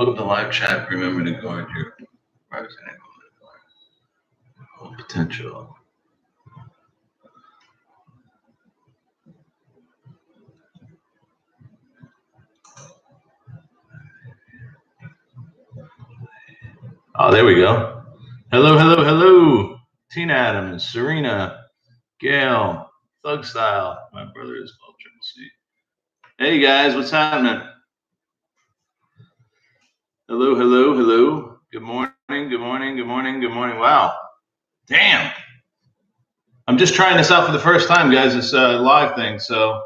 Welcome to live chat. Remember to guard your privacy and potential. Oh, there we go. Hello, hello, hello. Tina Adams, Serena, Gail, Thug Style. My brother is called Triple C. Hey guys, what's happening? Hello, hello, hello. Good morning, good morning, good morning, good morning. Wow. Damn. I'm just trying this out for the first time, guys. It's a live thing, so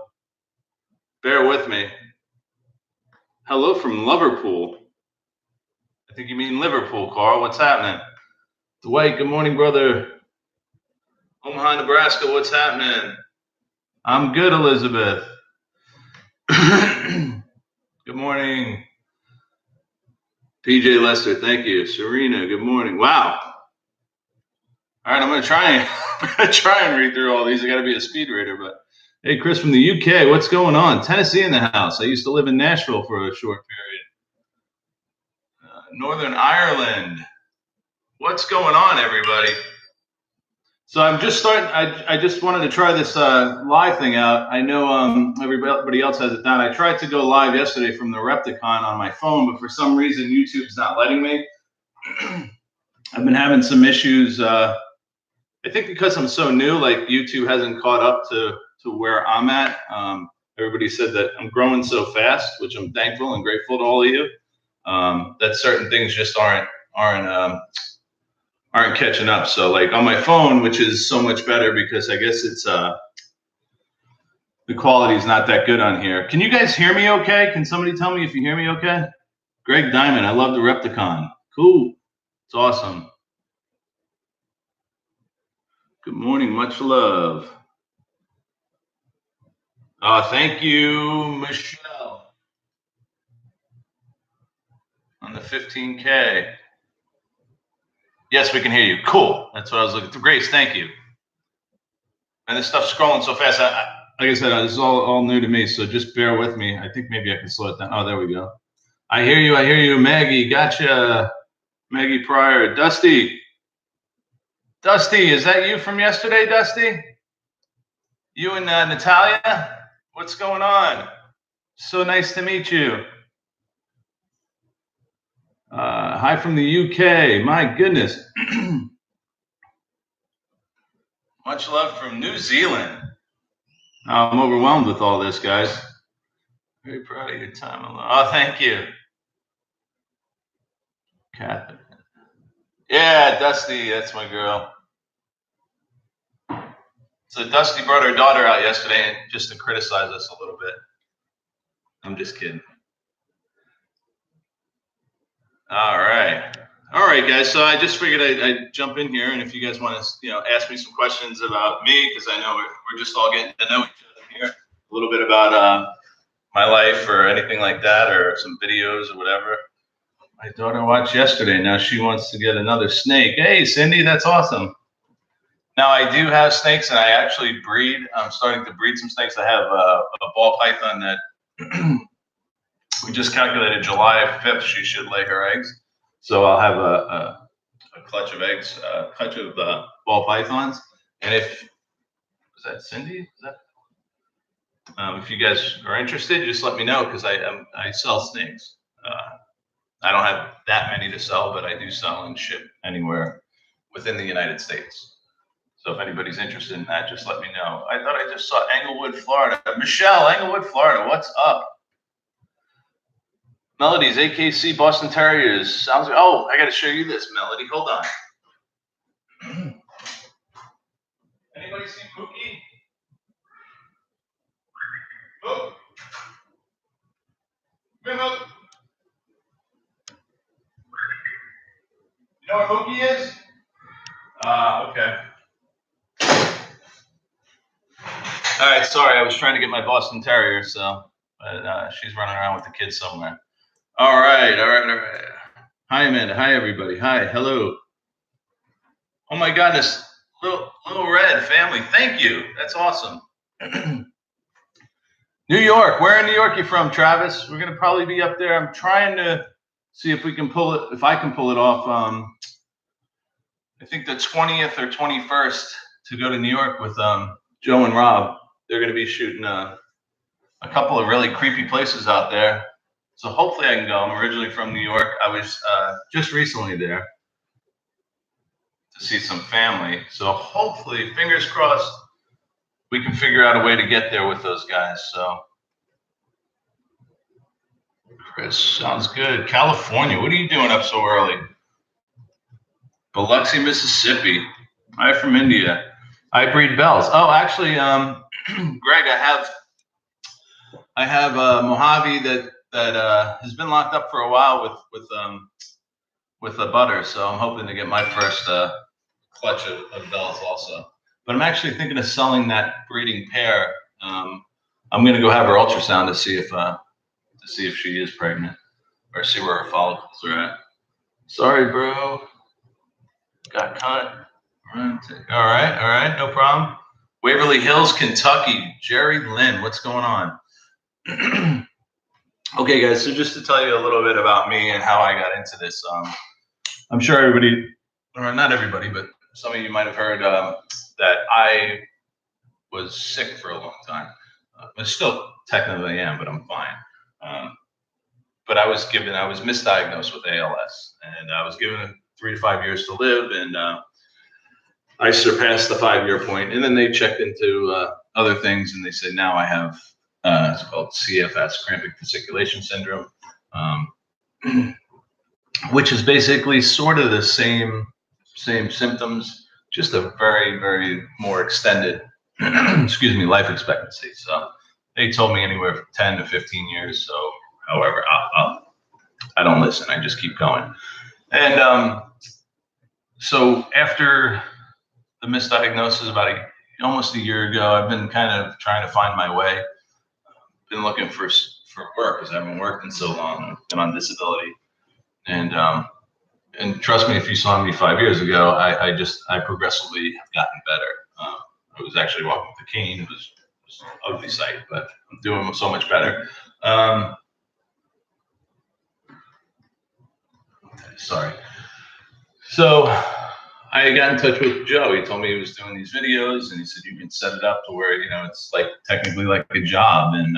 bear with me. Hello from Liverpool. I think you mean Liverpool, Carl. What's happening? Dwight, good morning, brother. Omaha, Nebraska, what's happening? I'm good, Elizabeth. Good morning. PJ Lester, thank you. Serena, good morning. Wow. All right, I'm gonna try and read through all these. I gotta be a speed reader, but hey, Chris from the UK, what's going on? Tennessee in the house. I used to live in Nashville for a short period. Northern Ireland. What's going on, everybody? So I'm just starting. I just wanted to try this live thing out. I know everybody else has it down. I tried to go live yesterday from the Repticon on my phone, but for some reason YouTube's not letting me. I've been having some issues. I think because I'm so new, like YouTube hasn't caught up to where I'm at. Everybody said that I'm growing so fast, which I'm thankful and grateful to all of you. That certain things just aren't catching up. So like on my phone, which is so much better because I guess it's the quality is not that good on here. Can you guys hear me okay? Can somebody tell me if you hear me okay? Greg Diamond, I love the Repticon. Cool. It's awesome. Good morning, much love. Thank you, Michelle, on the 15K. Yes, we can hear you. Cool. That's what I was looking for. Grace, thank you. And this stuff's scrolling so fast. Like I said, this is all new to me, so just bear with me. I think maybe I can slow it down. Oh, there we go. I hear you, Maggie. Gotcha. Maggie Pryor. Dusty, is that you from yesterday, Dusty? You and Natalia? What's going on? So nice to meet you. Hi from the UK. My goodness. Much love from New Zealand. I'm overwhelmed with all this, guys. Very proud of your time alone. Oh, thank you. Catherine. Yeah, Dusty, that's my girl. So Dusty brought her daughter out yesterday just to criticize us a little bit. I'm just kidding. All right, guys. So I just figured I'd jump in here, and if you guys want to, ask me some questions about me, because I know we're just all getting to know each other here. A little bit about my life or anything like that, or some videos or whatever. My daughter watched yesterday. Now she wants to get another snake. Hey, Cindy, that's awesome. Now I do have snakes, and I actually breed. I'm starting to breed some snakes. I have a ball python that we just calculated July 5th. She should lay her eggs, so I'll have a clutch of eggs, a clutch of ball pythons. And is that Cindy? Is that? If you guys are interested, just let me know because I sell snakes. I don't have that many to sell, but I do sell and ship anywhere within the United States. So if anybody's interested in that, just let me know. I thought I just saw Englewood, Florida. Michelle, Englewood, Florida, what's up? Melody's AKC Boston Terriers. Sounds. Oh, I got to show you this, Melody. Hold on. Anybody see Mookie? Mook. Come here, Mook. You know where Mookie is? Okay. All right, sorry, I was trying to get my Boston Terrier, but she's running around with the kids somewhere. All right. Hi, Amanda. Hi, everybody. Hi, hello. Oh my goodness, little red family. Thank you. That's awesome. New York. Where in New York are you from, Travis? We're gonna probably be up there. I'm trying to see if we can pull it. If I can pull it off. I think the 20th or 21st to go to New York with Joe and Rob. They're going to be shooting a couple of really creepy places out there. So hopefully I can go. I'm originally from New York. I was just recently there to see some family. So hopefully, fingers crossed, we can figure out a way to get there with those guys. So, Chris, sounds good. California, what are you doing up so early? Biloxi, Mississippi. I'm from India. I breed bells. Oh, actually, Greg, I have Mojave that has been locked up for a while with a butter. So I'm hoping to get my first clutch of bells also. But I'm actually thinking of selling that breeding pair. I'm going to go have her ultrasound to see if she is pregnant or see where her follicles are at. Sorry, bro. Got cut. All right, no problem. Waverly Hills, Kentucky. Jerry Lynn, what's going on? Okay, guys, so just to tell you a little bit about me and how I got into this. I'm sure everybody, or not everybody, but some of you might have heard that I was sick for a long time. I still technically am, but I'm fine. But I was misdiagnosed with ALS, and I was given 3 to 5 years to live, and I surpassed the 5-year point. And then they checked into other things, and they said now I have it's called CFS, cramping fasciculation syndrome, which is basically sort of the same symptoms, just a very, very more extended, life expectancy. So they told me anywhere from 10 to 15 years. So, however, I don't listen. I just keep going. And so after the misdiagnosis about almost a year ago, I've been kind of trying to find my way. Been looking for work because I haven't worked in so long. I've been on disability. And trust me, if you saw me 5 years ago, I progressively have gotten better. I was actually walking with a cane. It was an ugly sight, but I'm doing so much better. Sorry. So I got in touch with Joe. He told me he was doing these videos, and he said you can set it up to where it's like technically like a job, and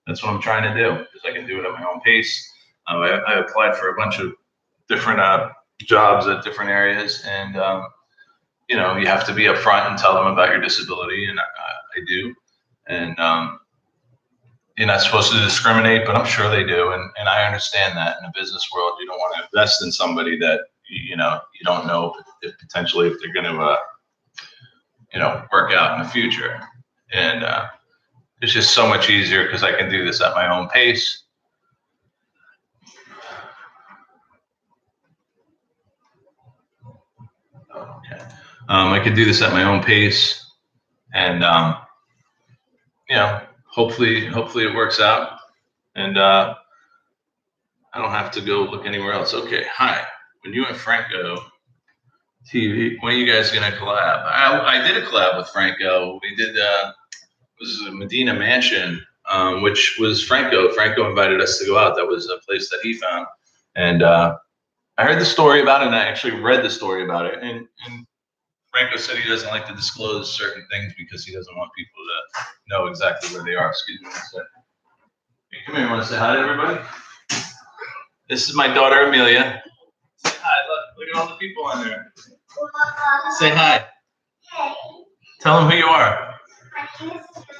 that's what I'm trying to do because I can do it at my own pace. I applied for a bunch of different jobs at different areas, and you have to be upfront and tell them about your disability, and I do. And you're not supposed to discriminate, but I'm sure they do, and I understand that in the business world, you don't want to invest in somebody that you don't know if potentially if they're going to work out in the future. And it's just so much easier because I can do this at my own pace. Okay. I could do this at my own pace, and hopefully it works out, and I don't have to go look anywhere else. Okay, hi. When you and Franco TV, when are you guys gonna collab? I did a collab with Franco. We did was a Medina Mansion, which was Franco. Franco invited us to go out. That was a place that he found, and I heard the story about it, and I actually read the story about it, and Franco said he doesn't like to disclose certain things because he doesn't want people to know exactly where they are. Excuse me one second. Hey, come here. You want to say hi to everybody? This is my daughter, Amelia. Say hi. Look at all the people on there. Say hi. Hey. Tell them who you are. My name is Sophia.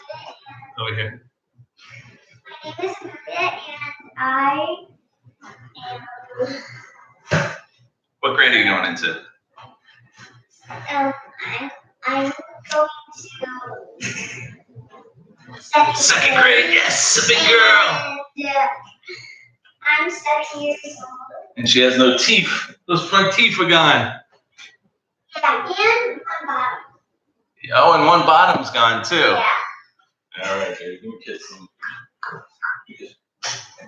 Over here. My name is Sophia, and I am. What grade are you going into? I'm going to second grade. Yes, a big girl. And, I'm 7 years old. And she has no teeth. Those front teeth are gone. Yeah, and one bottom. Oh, and one bottom's gone too. Yeah. All right, baby. Give me a kiss.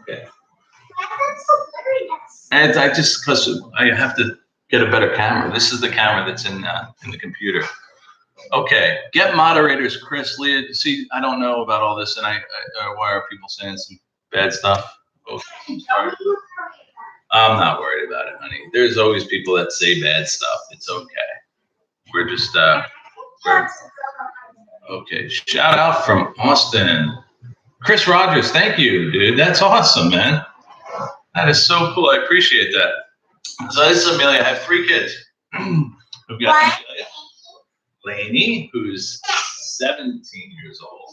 Okay. That's so hilarious. And because I have to get a better camera. This is the camera that's in the computer. Okay. Get moderators, Chris, Leah. See, I don't know about all this, and why are people saying some bad stuff? Oh, I'm sorry. I'm not worried about it, honey. There's always people that say bad stuff. It's okay. We're just okay. Shout out from Austin. Chris Rogers, thank you, dude. That's awesome, man. That is so cool. I appreciate that. So this is Amelia. I have 3 kids. We've got Amelia, Lainey, who's 17 years old.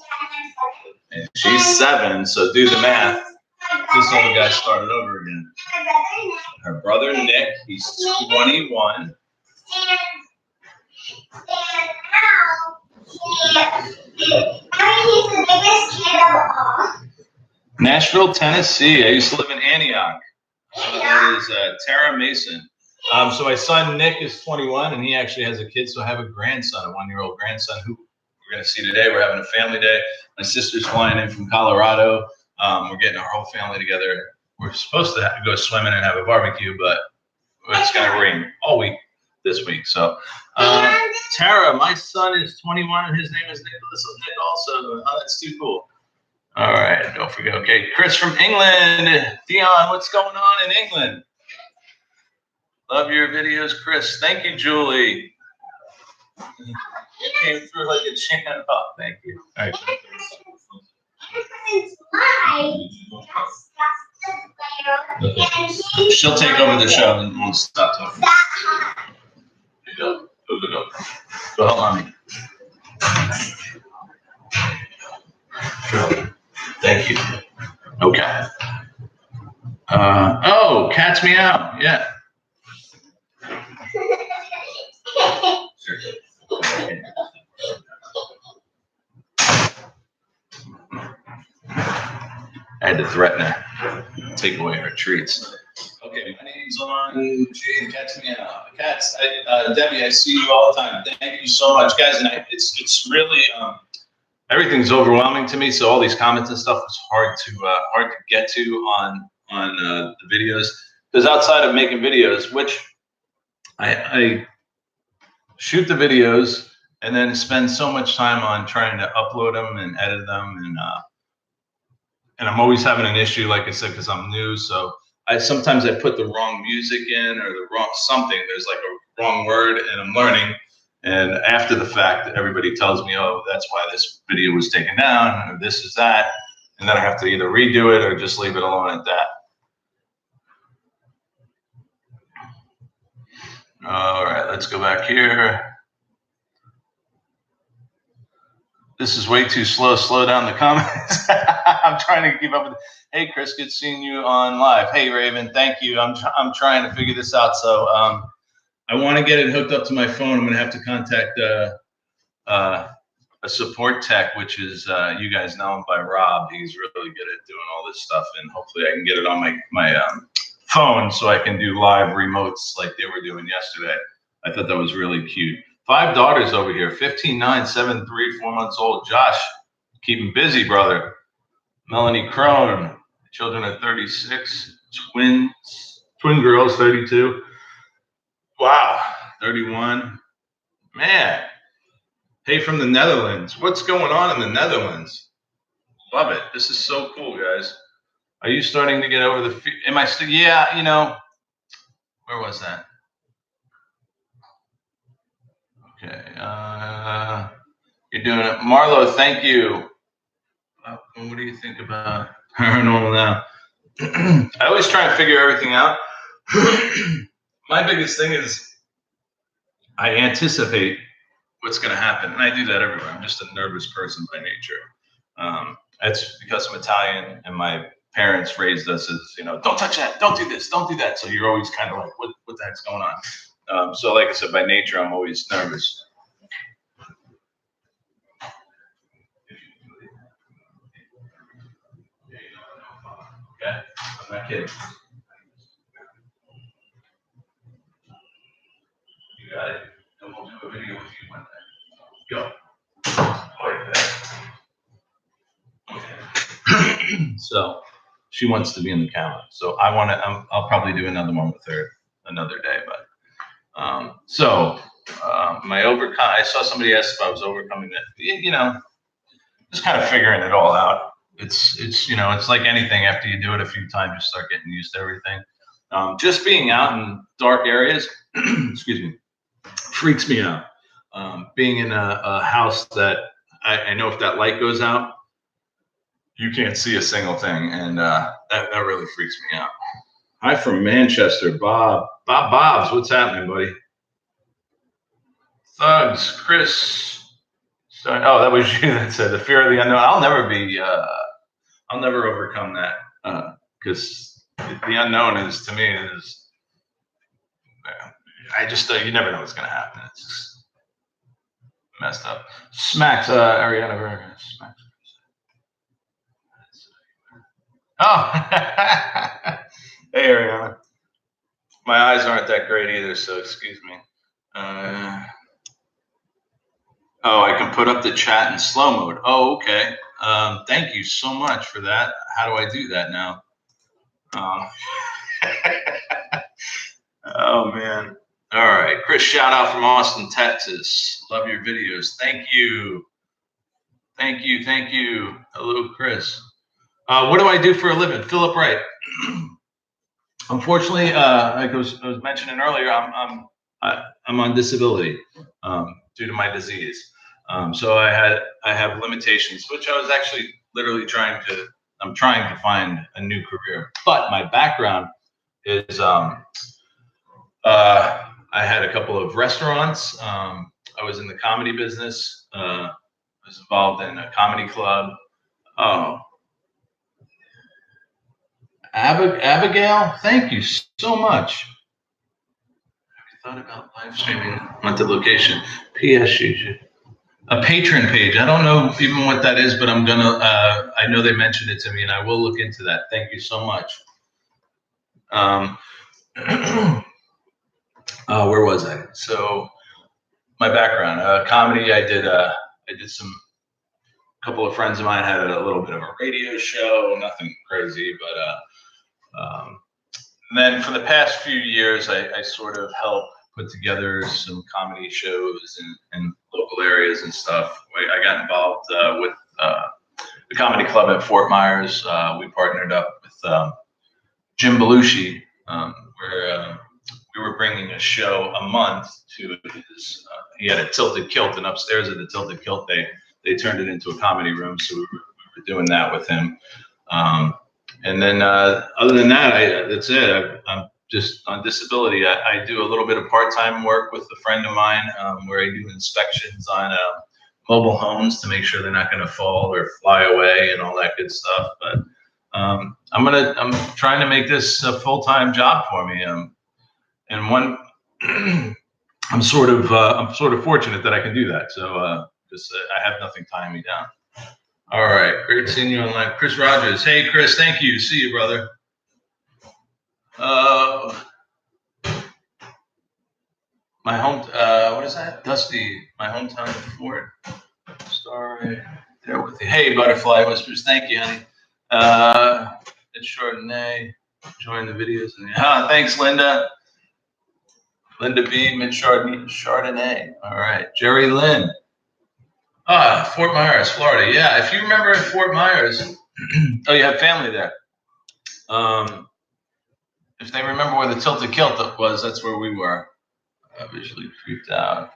And she's 7, so do the math. This other guy started over again. Her brother Nick, he's 21. Nashville, Tennessee. I used to live in Antioch. That is Tara Mason. So my son Nick is 21, and he actually has a kid. So I have a grandson, a 1-year-old grandson, who we're going to see today. We're having a family day. My sister's flying in from Colorado. We're getting our whole family together. We're supposed to go swimming and have a barbecue, but it's going to rain all week this week. So Tara, my son is 21, and his name is Nicholas. So Nick also. Oh, that's too cool. All right, don't forget. Okay, Chris from England. Dion, what's going on in England? Love your videos, Chris. Thank you, Julie. You came through like a champ. Oh, thank you. All right. Okay. She'll take over the show and we'll stop talking. Go. Go help mommy. Thank you. Okay. Oh, cat's meow. Yeah. I had to threaten her, take away her treats. Okay, my name's on Jade. Cat's meow. Cats, Debbie, I see you all the time. Thank you so much, guys. And it's really everything's overwhelming to me. So all these comments and stuff is hard to get to on the videos, because outside of making videos, which I shoot the videos and then spend so much time on trying to upload them and edit them, and I'm always having an issue, like I said, because I'm new. So sometimes I put the wrong music in, or the wrong something. There's like a wrong word, and I'm learning. And after the fact, everybody tells me, oh, that's why this video was taken down, or this is that. And then I have to either redo it or just leave it alone at that. All right, let's go back here. This is way too slow. Slow down the comments. I'm trying to keep up with it. Hey, Chris, good seeing you on live. Hey, Raven, thank you. I'm trying to figure this out. So I want to get it hooked up to my phone. I'm going to have to contact a support tech, which is, you guys know him by Rob. He's really good at doing all this stuff, and hopefully I can get it on my phone so I can do live remotes like they were doing yesterday. I thought that was really cute. 5 daughters over here, 15, 9, 7, 3, 4 months old. Josh, keep him busy, brother. Melanie Crone, children at 36, twin girls, 32. Wow, 31. Man. Hey, from the Netherlands. What's going on in the Netherlands? Love it. This is so cool, guys. Are you starting to get over the am I still? Yeah, you know, where was that? Okay. You're doing it. Marlo, thank you. What do you think about paranormal now? I always try and figure everything out. My biggest thing is I anticipate what's going to happen. And I do that everywhere. I'm just a nervous person by nature. That's because I'm Italian, and my parents raised us as, you know, don't touch that, don't do this, don't do that. So you're always kind of like, what the heck's going on? So like I said, by nature, I'm always nervous. Okay, I'm not kidding. You got it. And we'll do a video with you one day. Go. Okay. So she wants to be in the camera. So I'll probably do another one with her another day. But I saw somebody ask if I was overcoming that. You know, just kind of figuring it all out. It's you know, it's like anything. After you do it a few times, you start getting used to everything. Just being out in dark areas, excuse me, freaks me out. Being in a house that I know if that light goes out, you can't see a single thing, and that really freaks me out. Hi from Manchester, Bob. Bob's, what's happening, buddy? Thugs, Chris. Oh, that was you that said the fear of the unknown. I'll never overcome that because the unknown is, to me, is I just you never know what's gonna happen. It's just messed up. Smacks, Ariana. Smacks. Oh, hey Ariana. My eyes aren't that great either, so excuse me. Oh, I can put up the chat in slow mode. Oh, okay. Thank you so much for that. How do I do that now? Oh man. All right. Chris, shout out from Austin, Texas. Love your videos. Thank you. Thank you. Thank you. Hello, Chris. What do I do for a living? Philip Wright. Unfortunately, like I was mentioning earlier, I'm on disability due to my disease. So I have limitations, which I was actually literally trying to find a new career. But my background is I had a couple of restaurants. I was in the comedy business. I was involved in a comedy club. Oh, Abigail, thank you so much. I thought about live streaming at the location. PSG. A patron page. I don't know even what that is, but I'm gonna. I know they mentioned it to me, and I will look into that. Thank you so much. Where was I? So my background, comedy. I did some. A couple of friends of mine had a little bit of a radio show. Nothing crazy, but then for the past few years, I sort of helped put together some comedy shows in local areas and stuff. I got involved with the comedy club at Fort Myers. We partnered up with Jim Belushi, where we were bringing a show a month to his. He had a Tilted Kilt, and upstairs at the Tilted Kilt, they turned it into a comedy room. So we were doing that with him. And then other than that, that's it. I'm just on disability. I do a little bit of part-time work with a friend of mine where I do inspections on mobile homes to make sure they're not going to fall or fly away and all that good stuff. But I'm trying to make this a full-time job for me. And one, I'm sort of fortunate that I can do that. So just I have nothing tying me down. All right, great seeing you online. Chris Rogers. Hey, Chris, thank you. See you, brother. My home, what is that? Dusty, my hometown Fort. Sorry, there with you. Hey, Butterfly Whispers. Thank you, honey. It's Chardonnay. Enjoying the videos. Thanks, Linda. Linda B. Mid Chardonnay. All right, Jerry Lynn. Fort Myers, Florida. Yeah, if you remember at Fort Myers, oh, you have family there. If they remember where the Tilted Kilt was, that's where we were. I visually freaked out.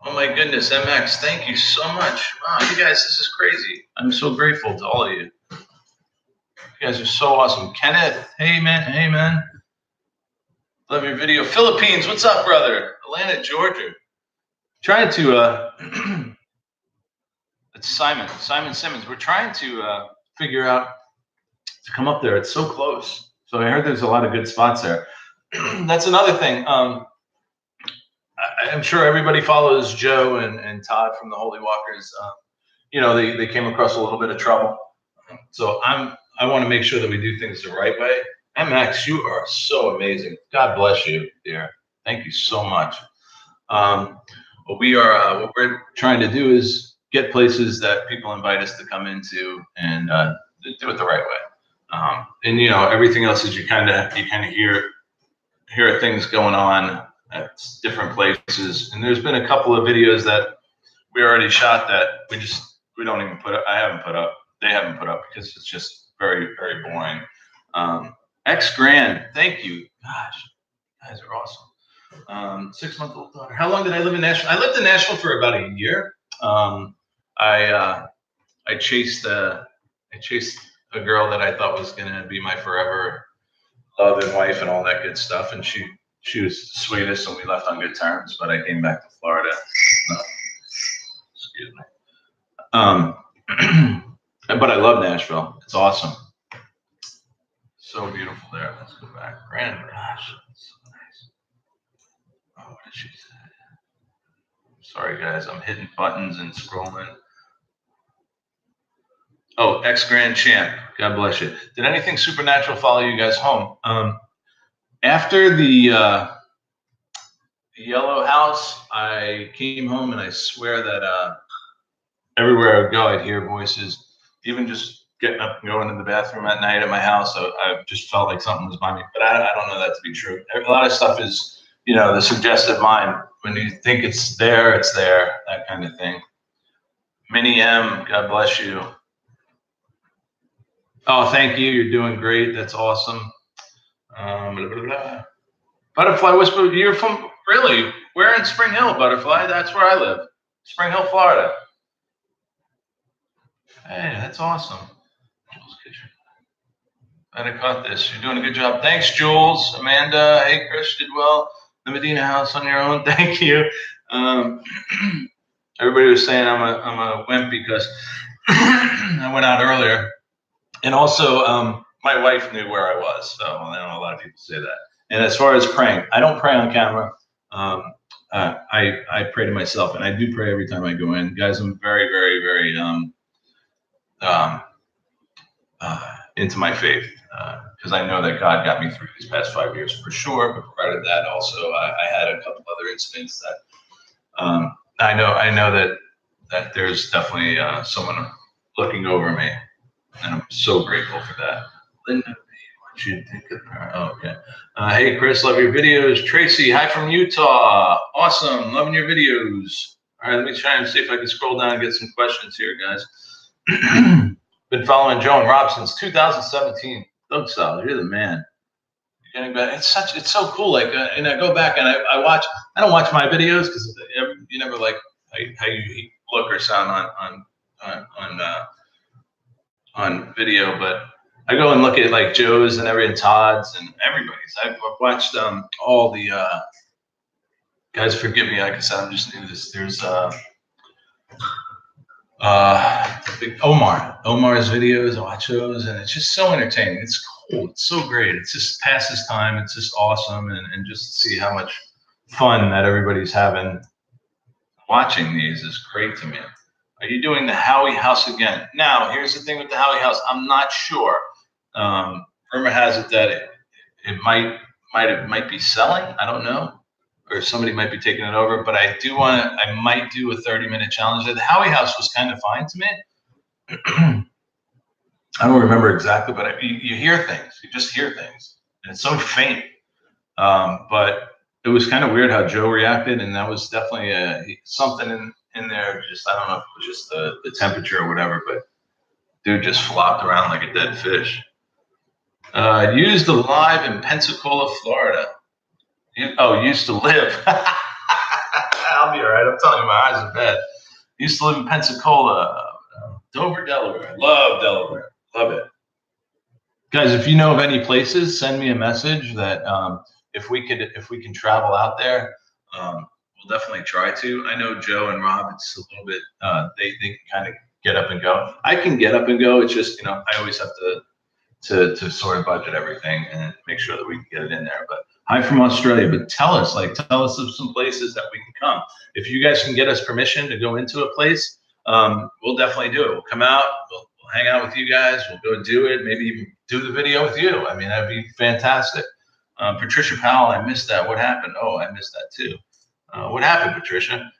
Oh my goodness, MX, thank you so much. Wow, you guys, this is crazy. I'm so grateful to all of you. You guys are so awesome. Kenneth, hey man. Love your video. Philippines, what's up, brother? Atlanta, Georgia. Trying to, it's Simon Simmons. We're trying to figure out to come up there. It's so close. So I heard there's a lot of good spots there. That's another thing. I'm sure everybody follows Joe and Todd from the Holywalkers. They came across a little bit of trouble. So I want to make sure that we do things the right way. MX, you are so amazing. God bless you, dear. Thank you so much. What we're trying to do is get places that people invite us to come into and do it the right way. And everything else is you kind of hear things going on at different places. And there's been a couple of videos that we already shot that we don't even put up. I haven't put up. They haven't put up because it's just very, very boring. X Grand. Thank you. Gosh, you guys are awesome. 6-month-old daughter. How long did I live in Nashville? I lived in Nashville for about a year. I chased a girl that I thought was gonna be my forever love and wife and all that good stuff, and she was the sweetest, and we left on good terms. But I came back to Florida. Excuse me. But I love Nashville. It's awesome. So beautiful there. Let's go back. Grand, gosh, that's so nice. Oh, what did she say? Sorry, guys, I'm hitting buttons and scrolling. Oh, ex Grand Champ. God bless you. Did anything supernatural follow you guys home? After the Yellow House, I came home and I swear that everywhere I would go, I'd hear voices. Even just getting up and going to the bathroom at night at my house, I just felt like something was by me. But I don't know that to be true. A lot of stuff is, the suggestive mind. When you think it's there, that kind of thing. Minnie M, God bless you. Oh, thank you. You're doing great. That's awesome. Blah, blah, blah. Butterfly Whisper, you're from, really? Where in Spring Hill, Butterfly? That's where I live. Spring Hill, Florida. Hey, that's awesome. Jules Kitchen. I caught this. You're doing a good job. Thanks, Jules. Amanda. Hey, Chris did well. The Medina House on your own. Thank you. Everybody was saying I'm a wimp because I went out earlier. And also, my wife knew where I was, so I know a lot of people say that. And as far as praying, I don't pray on camera. I pray to myself, and I do pray every time I go in. Guys, I'm very, very, very into my faith because I know that God got me through these past 5 years for sure. But prior to that, also, I had a couple other incidents that I know that there's definitely someone looking over me. And I'm so grateful for that. Linda, what you think of her? Oh, okay. Hey, Chris, love your videos. Tracy, hi from Utah. Awesome, loving your videos. All right, let me try and see if I can scroll down and get some questions here, guys. Been following Joe and Rob since 2017. Doug Styles, you're the man. You're getting back. It's so cool. Like, and I go back and I watch. I don't watch my videos because you never like how you look or sound on video, but I go and look at like Joe's and Todd's and everybody's. I've watched all the guys. Forgive me, like I said, I'm just new to this. There's big Omar's videos. I watch those, and it's just so entertaining. It's cool. It's so great. It just passes time. It's just awesome, and just to see how much fun that everybody's having watching these is great to me. Are you doing the Howie House again? Now, here's the thing with the Howie House. I'm not sure. Rumor has it that it might be selling. I don't know, or somebody might be taking it over. But I might do a 30-minute challenge. The Howie House was kind of fine to me. I don't remember exactly, but you hear things. You just hear things, and it's so faint. But it was kind of weird how Joe reacted, and that was definitely something in there. Just I don't know if it was just the temperature or whatever, but dude just flopped around like a dead fish. Used to live in Pensacola, Florida. Used to live. I'll be all right. I'm telling you, my eyes are bad. Used to live in Pensacola, Dover, Delaware. Love Delaware. Love it. Guys, if you know of any places, send me a message that if we can travel out there, we'll definitely try to. I know Joe and Rob, it's a little bit they can kind of get up and go. I can get up and go. It's just I always have to sort of budget everything and make sure that we can get it in there. But hi from Australia. But tell us of some places that we can come. If you guys can get us permission to go into a place, we'll definitely do it. We'll come out. We'll hang out with you guys. We'll go do it. Maybe even do the video with you. I mean, that'd be fantastic. Patricia Powell, I missed that. What happened? Oh, I missed that too. What happened, Patricia?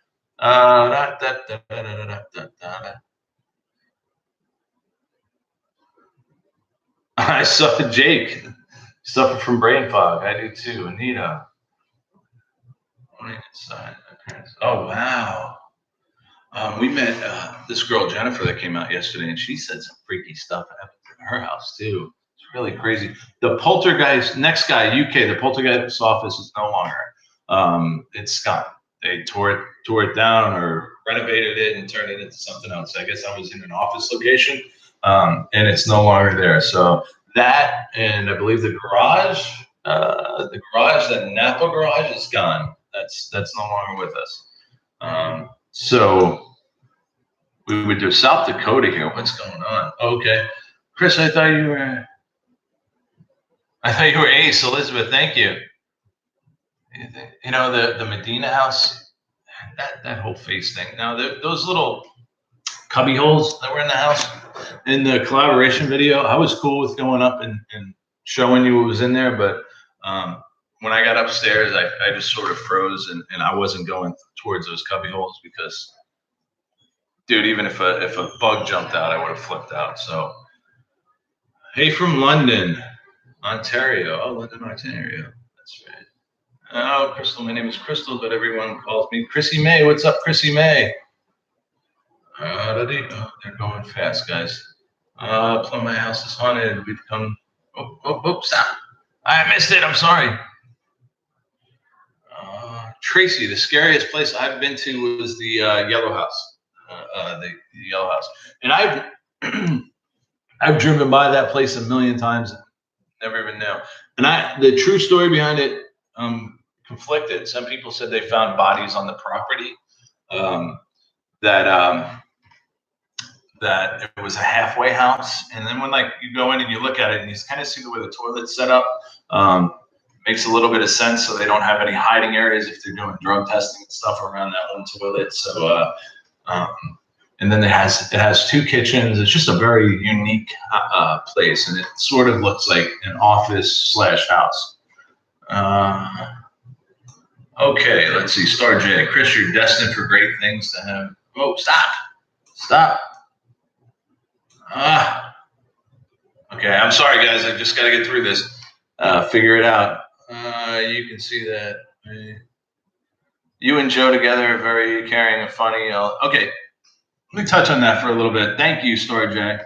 I suffer, Jake. Suffer from brain fog. I do too. Anita. Oh, wow. We met this girl, Jennifer, that came out yesterday, and she said some freaky stuff happened in her house too. It's really crazy. The poltergeist, next guy, UK, the poltergeist office is no longer. It's gone. They tore it down or renovated it and turned it into something else. I guess I was in an office location, and it's no longer there. So that, and I believe the garage, that Napa garage is gone. That's no longer with us. So we would do South Dakota here. What's going on? Okay, Chris, I thought you were Ace, Elizabeth. Thank you. You know the Medina house, that whole face thing. Now those little cubby holes that were in the house in the collaboration video, I was cool with going up and showing you what was in there, but when I got upstairs, I just sort of froze and I wasn't going towards those cubby holes because, dude, even if a bug jumped out, I would have flipped out. So, hey, from London, Ontario. Oh, London, Ontario. That's right. Oh, Crystal. My name is Crystal, but everyone calls me Chrissy May. What's up, Chrissy May? Oh, they're going fast, guys. Plum, my house is haunted. We've come. Oh, stop. I missed it. I'm sorry. Tracy, the scariest place I've been to was the Yellow House. The Yellow House. And I've driven by that place a million times and never even know. And the true story behind it, conflicted. Some people said they found bodies on the property, that it was a halfway house. And then when you go in and you look at it and you kind of see the way the toilet's set up, makes a little bit of sense. So they don't have any hiding areas if they're doing drug testing and stuff around that one toilet. So, and then it has two kitchens. It's just a very unique place, and it sort of looks like an office / house. Okay, let's see. Star J. Chris, you're destined for great things to have. Oh, stop. Okay, I'm sorry, guys. I just got to get through this. Figure it out. You can see that you and Joe together are very caring and funny. Okay, let me touch on that for a little bit. Thank you, Star J.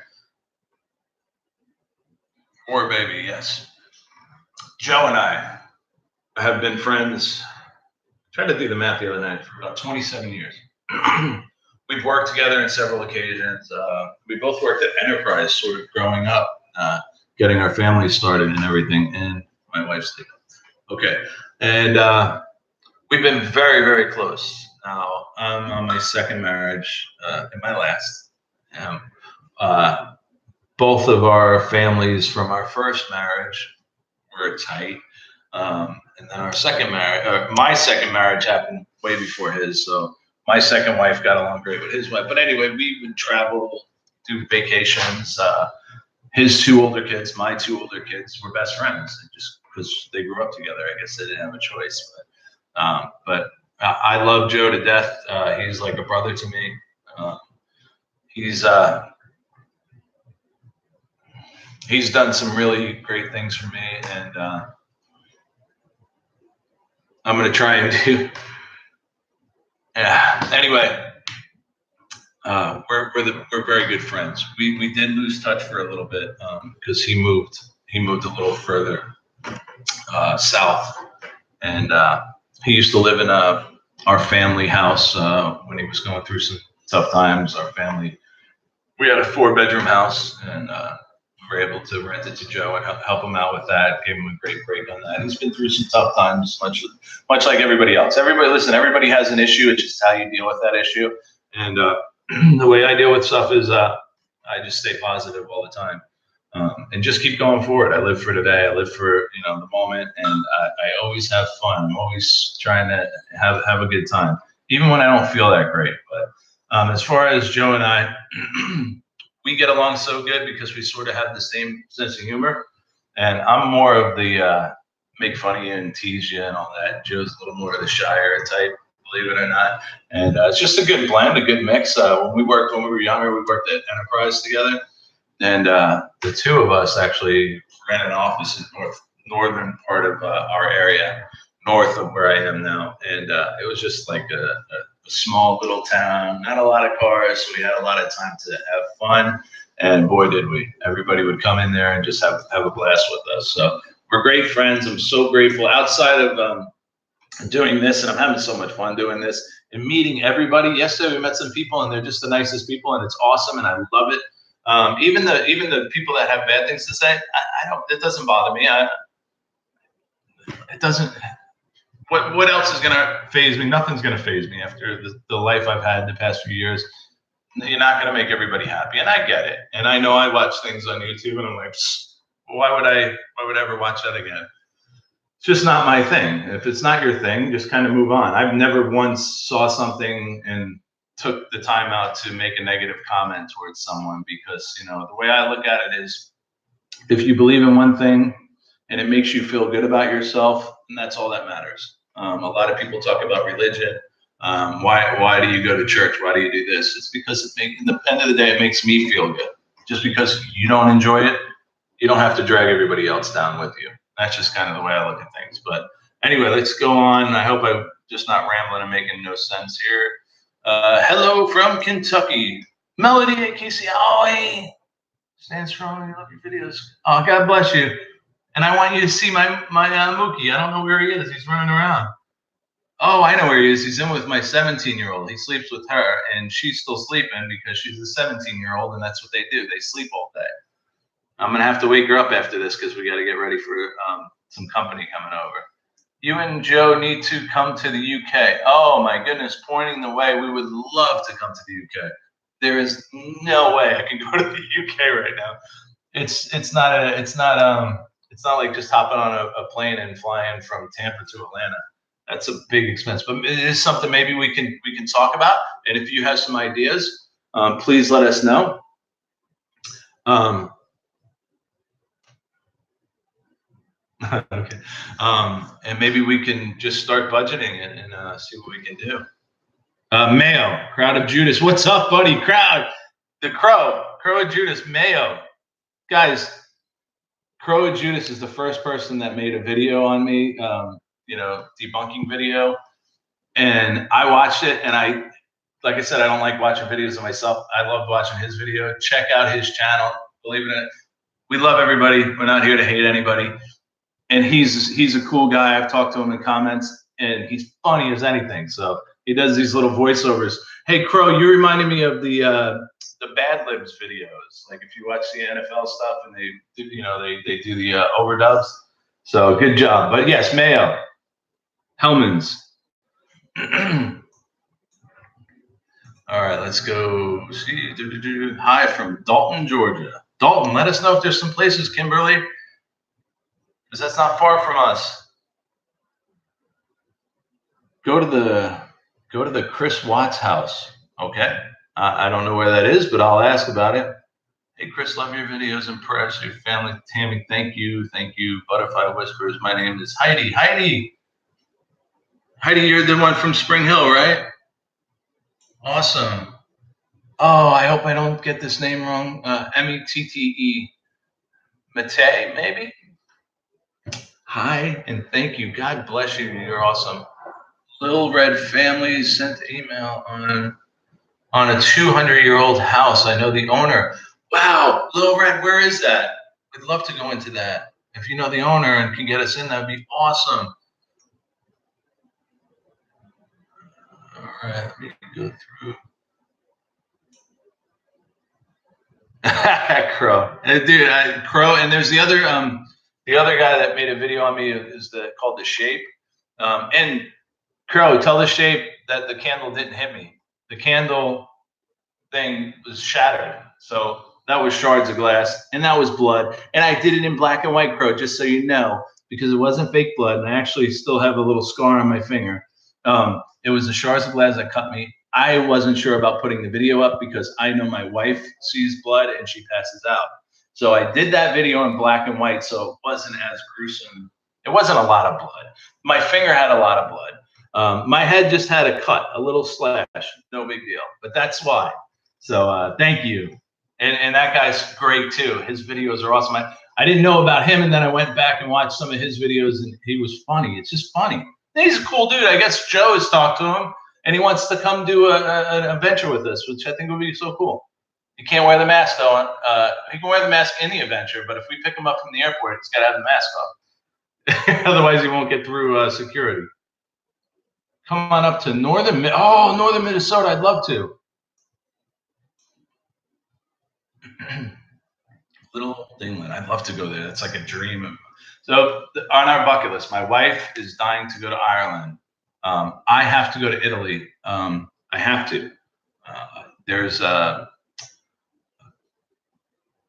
More baby, yes. Joe and I have been friends. Tried to do the math the other night, for about 27 years. We've worked together on several occasions. We both worked at Enterprise, sort of growing up, getting our family started and everything. And my wife's sleeping. Okay, and we've been very, very close. Now I'm on my second marriage, and my last. Both of our families from our first marriage were tight. And then my second marriage happened way before his. So my second wife got along great with his wife. But anyway, we would travel, do vacations. His two older kids, my two older kids, were best friends, just because they grew up together. I guess they didn't have a choice. But I love Joe to death. He's like a brother to me. He's done some really great things for me, and I'm going to try and do. Yeah. Anyway, we're very good friends. We did lose touch for a little bit because he moved a little further south, and he used to live in our family house when he was going through some tough times. We had a 4-bedroom house, and we were able to rent it to Joe and help him out with that. Gave him a great break on that. He's been through some tough times, much like everybody else. Everybody has an issue. It's just how you deal with that issue. And the way I deal with stuff is I just stay positive all the time and just keep going forward. I live for today. I live for the moment, and I always have fun. I'm always trying to have a good time, even when I don't feel that great. But as far as Joe and I, we get along so good because we sort of have the same sense of humor. And I'm more of the make fun of you and tease you and all that. Joe's a little more of the shyer type, believe it or not. And it's just a good blend, a good mix. When we were younger, we worked at Enterprise together. And the two of us actually ran an office in northern part of our area, north of where I am now. And it was just like a small little town, not a lot of cars. So we had a lot of time to have fun And boy, did we. Everybody would come in there and just have a blast with us. So we're great friends. I'm so grateful. Outside of doing this, and I'm having so much fun doing this and meeting everybody. Yesterday we met some people, and they're just the nicest people, and it's awesome, and I love it. Even the people that have bad things to say, I don't. It doesn't bother me. It doesn't. What else is gonna phase me? Nothing's gonna phase me after the life I've had the past few years. You're not gonna make everybody happy, and I get it. And I know I watch things on YouTube, and I'm like, why would I ever watch that again? It's just not my thing. If it's not your thing, just kind of move on. I've never once saw something and took the time out to make a negative comment towards someone, because, you know, the way I look at it is, if you believe in one thing and it makes you feel good about yourself, and that's all that matters. A lot of people talk about religion. Why do you go to church? Why do you do this? It's because at the end of the day, it makes me feel good. Just because you don't enjoy it, you don't have to drag everybody else down with you. That's just kind of the way I look at things. But anyway, let's go on. I hope I'm just not rambling and making no sense here. Hello from Kentucky. Melody at KC. Oh, hey. Stand strong. I love your videos. Oh, God bless you. And I want you to see my Mookie. I don't know where he is. He's running around. Oh, I know where he is. He's in with my 17-year-old. He sleeps with her, and she's still sleeping because she's a 17-year-old, and that's what they do. They sleep all day. I'm going to have to wake her up after this because we got to get ready for some company coming over. You and Joe need to come to the UK. Oh, my goodness, pointing the way. We would love to come to the UK. There is no way I can go to the UK right now. It's not like just hopping on a plane and flying from Tampa to Atlanta. That's a big expense, but it is something maybe we can talk about. And if you have some ideas, please let us know. Okay. And maybe we can just start budgeting it and see what we can do. Mayo, Crowd of Judas. What's up, buddy? Crowd. The Crow of Judas, Mayo. Guys, Crow of Judas is the first person that made a video on me, debunking video. And I watched it, and like I said, I don't like watching videos of myself. I love watching his video. Check out his channel. Believe it or not, we love everybody. We're not here to hate anybody. And he's a cool guy. I've talked to him in comments, and he's funny as anything. So he does these little voiceovers. Hey, Crow, you reminded me of the Bad Libs videos. Like if you watch the NFL stuff and they do the overdubs. So good job. But yes, Mayo, Hellman's. All right, let's go see. Hi from Dalton, Georgia. Dalton, let us know if there's some places, Kimberly, because that's not far from us. Go to the Chris Watts house. Okay, I don't know where that is, but I'll ask about it. Hey, Chris, love your videos and prayers. Your family, Tammy, thank you. Butterfly Whispers. My name is Heidi. Heidi, you're the one from Spring Hill, right? Awesome. Oh, I hope I don't get this name wrong. Mette, Mate, maybe? Hi, and thank you. God bless you. You're awesome. Little Red Family sent email on a 200-year-old house. I know the owner. Wow, Little Red, where is that? We'd love to go into that. If you know the owner and can get us in, that'd be awesome. All right, let me go through. Crow, dude, Crow, and there's the other guy that made a video on me called The Shape, and Crow, tell The Shape that the candle didn't hit me. The candle thing was shattered, so that was shards of glass, and that was blood, and I did it in black and white, Crow, just so you know, because it wasn't fake blood, and I actually still have a little scar on my finger. It was the shards of glass that cut me. I wasn't sure about putting the video up because I know my wife sees blood and she passes out. So I did that video in black and white, so it wasn't as gruesome. It wasn't a lot of blood. My finger had a lot of blood. My head just had a cut, a little slash, no big deal, but that's why. So thank you. And that guy's great too. His videos are awesome. I didn't know about him, and then I went back and watched some of his videos, and he was funny. It's just funny. He's a cool dude. I guess Joe has talked to him, and he wants to come do an adventure with us, which I think would be so cool. You can't wear the mask though. You can wear the mask in the adventure, but if we pick him up from the airport, he's got to have the mask off. Otherwise, he won't get through security. Come on up to northern Minnesota. I'd love to. Little England. I'd love to go there. That's like a dream. So on our bucket list, my wife is dying to go to Ireland. I have to go to Italy. I have to.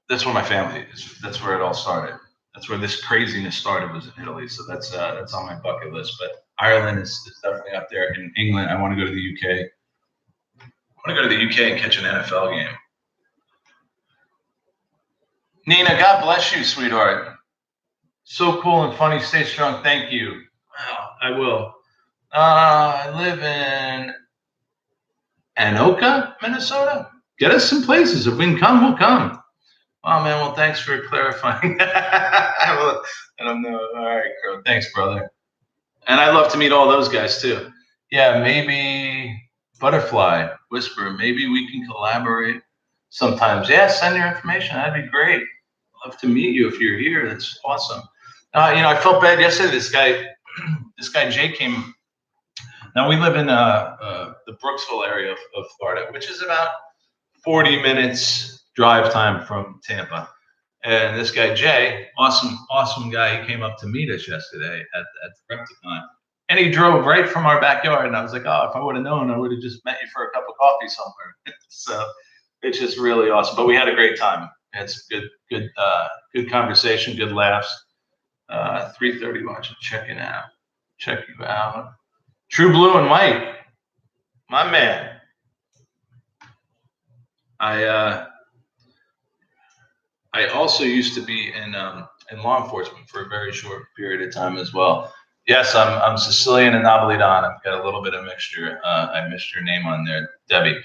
That's where my family is. That's where it all started. That's where this craziness started, was in Italy. So that's on my bucket list. But Ireland is definitely up there. In England, I want to go to the UK. I want to go to the UK and catch an NFL game. Nina, God bless you, sweetheart. So cool and funny. Stay strong. Thank you. Wow, I will. I live in Anoka, Minnesota. Get us some places. If we can come, we'll come. Oh, man. Well, thanks for clarifying. I don't know. All right, girl. Thanks, brother. And I'd love to meet all those guys, too. Yeah, maybe Butterfly, Whisper. Maybe we can collaborate sometimes. Yeah, send your information. That'd be great. Love to meet you if you're here. That's awesome. I felt bad yesterday. This guy Jay came. Now we live in the Brooksville area of Florida, which is about 40 minutes drive time from Tampa. And this guy Jay, awesome guy, he came up to meet us yesterday at the Repticon. And he drove right from our backyard. And I was like, oh, if I would have known, I would have just met you for a cup of coffee somewhere. So it's just really awesome. But we had a great time. It's good conversation, good laughs. 3:30 watching, check you out. True Blue and White, my man. I also used to be in law enforcement for a very short period of time as well. Yes, I'm Sicilian and Napolitan. I've got a little bit of mixture. I missed your name on there, Debbie.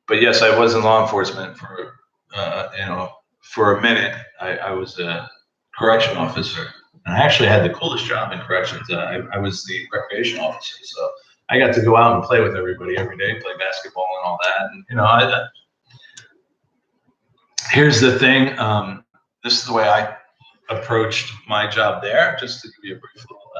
But yes, I was in law enforcement for a minute. I was a correction officer, and I actually had the coolest job in corrections. I was the recreation officer, so I got to go out and play with everybody every day, play basketball and all that. And here's the thing. This is the way I approached my job there. Just to give you a brief little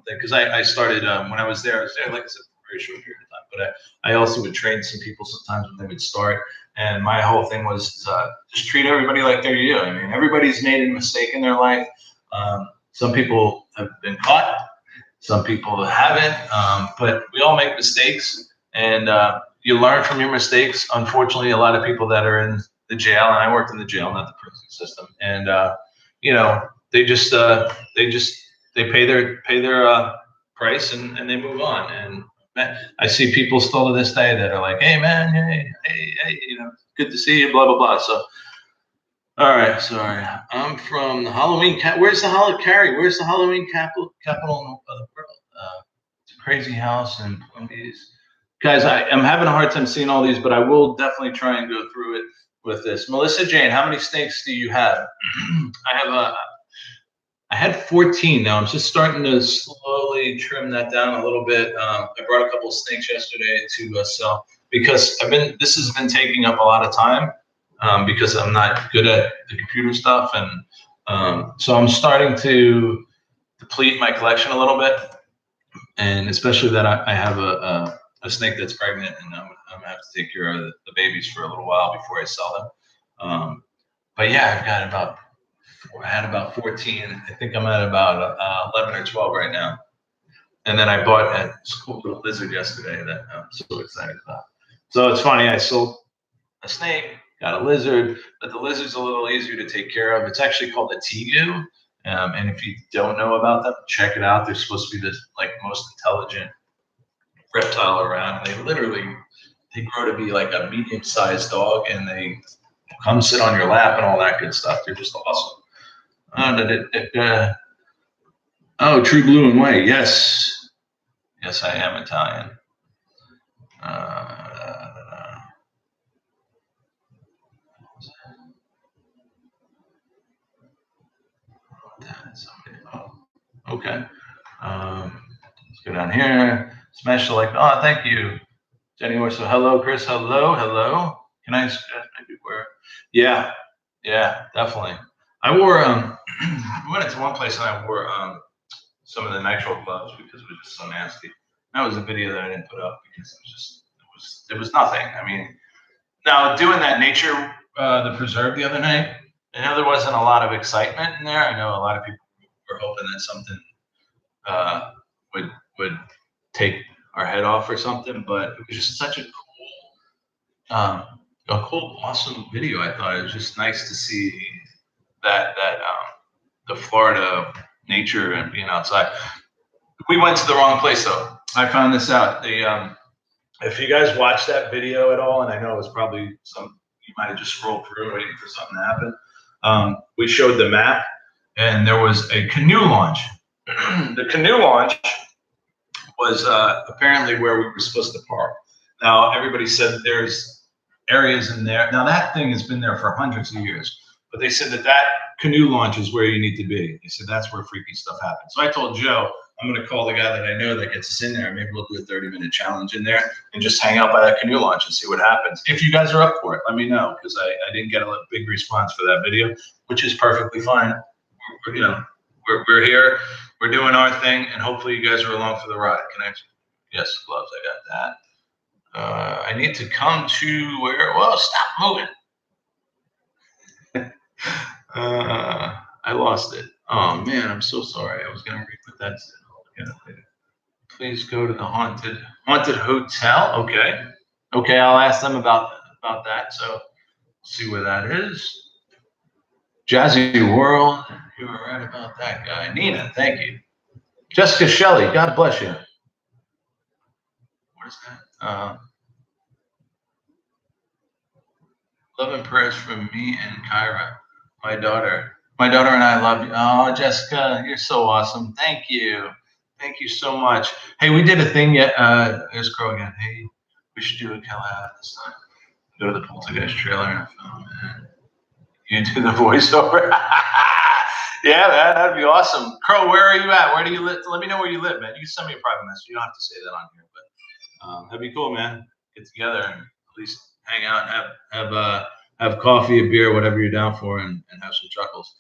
thing, because I started when I was there, like I said, for a very short period of time. But I also would train some people sometimes when they would start. And my whole thing was just treat everybody like they're you. I mean, everybody's made a mistake in their life. Some people have been caught. Some people haven't. But we all make mistakes, and you learn from your mistakes. Unfortunately, a lot of people that are in the jail, and I worked in the jail, not the prison system, and they pay their price and they move on. And I see people still to this day that are like, hey man, hey, good to see you, blah blah blah. So, all right, sorry, I'm from the Halloween Where's the Halloween Where's the Halloween capital of the world? It's a crazy house and these guys. I'm having a hard time seeing all these, but I will definitely try and go through it with this. Melissa Jane, how many snakes do you have? I had 14. Now I'm just starting to slowly trim that down a little bit. I brought a couple of snakes yesterday to sell because this has been taking up a lot of time because I'm not good at the computer stuff, and so I'm starting to deplete my collection a little bit, and especially that I have a snake that's pregnant, and I'm gonna have to take care of the babies for a little while before I sell them. But yeah, I had about 14. I think I'm at about 11 or 12 right now. And then I bought a cool little lizard yesterday that I'm so excited about. So it's funny, I sold a snake, got a lizard, but the lizard's a little easier to take care of. It's actually called a tegu. And if you don't know about them, check it out. They're supposed to be the most intelligent reptile around. They grow to be like a medium-sized dog, and they come sit on your lap and all that good stuff. They're just awesome. True Blue and White. Yes, I am Italian. Okay. Let's go down here. Smash the like. Oh, thank you. Anyway, so hello, Chris. Hello. Can I maybe wear? Yeah, definitely. I wore we went into one place and I wore some of the nitrile gloves because it was just so nasty. That was a video that I didn't put up because it was nothing. I mean, now doing that nature the preserve the other night, I know there wasn't a lot of excitement in there. I know a lot of people were hoping that something uh, would take our head off or something, but it was just such um, a cool, awesome video. I thought it was just nice to see that the Florida nature and being outside. We went to the wrong place though. I found this out. If you guys watched that video at all, and I know it was probably you might have just scrolled through waiting for something to happen. We showed the map, and there was a canoe launch. The canoe launch was apparently where we were supposed to park. Now, everybody said that there's areas in there. Now, that thing has been there for hundreds of years, but they said that canoe launch is where you need to be. They said that's where freaky stuff happens. So I told Joe, I'm going to call the guy that I know that gets us in there. Maybe we'll do a 30-minute challenge in there and just hang out by that canoe launch and see what happens. If you guys are up for it, let me know, because I didn't get a big response for that video, which is perfectly fine. We're here, we're doing our thing, and hopefully you guys are along for the ride. Yes, gloves, I got that. I need to come to where, well, stop moving. I lost it. Oh man, I'm so sorry. I was gonna re-put that later. Please go to the haunted hotel. Okay, I'll ask them about that. So see where that is. Jazzy World. You were right about that guy. Nina, thank you. Jessica Shelley, God bless you. What is that? Love and prayers from me and Kyra, my daughter. My daughter and I love you. Oh, Jessica, you're so awesome. Thank you. Thank you so much. Hey, we did a thing yet. There's Crow again. Hey, we should do a Callab this time. Go to the Poltergeist trailer and film it. You do the voiceover. Yeah, man, that'd be awesome. Crow, where are you at? Where do you live? Let me know where you live, man. You can send me a private message. You don't have to say that on here, but that'd be cool, man. Get together and at least hang out and have coffee, a beer, whatever you're down for, and have some chuckles.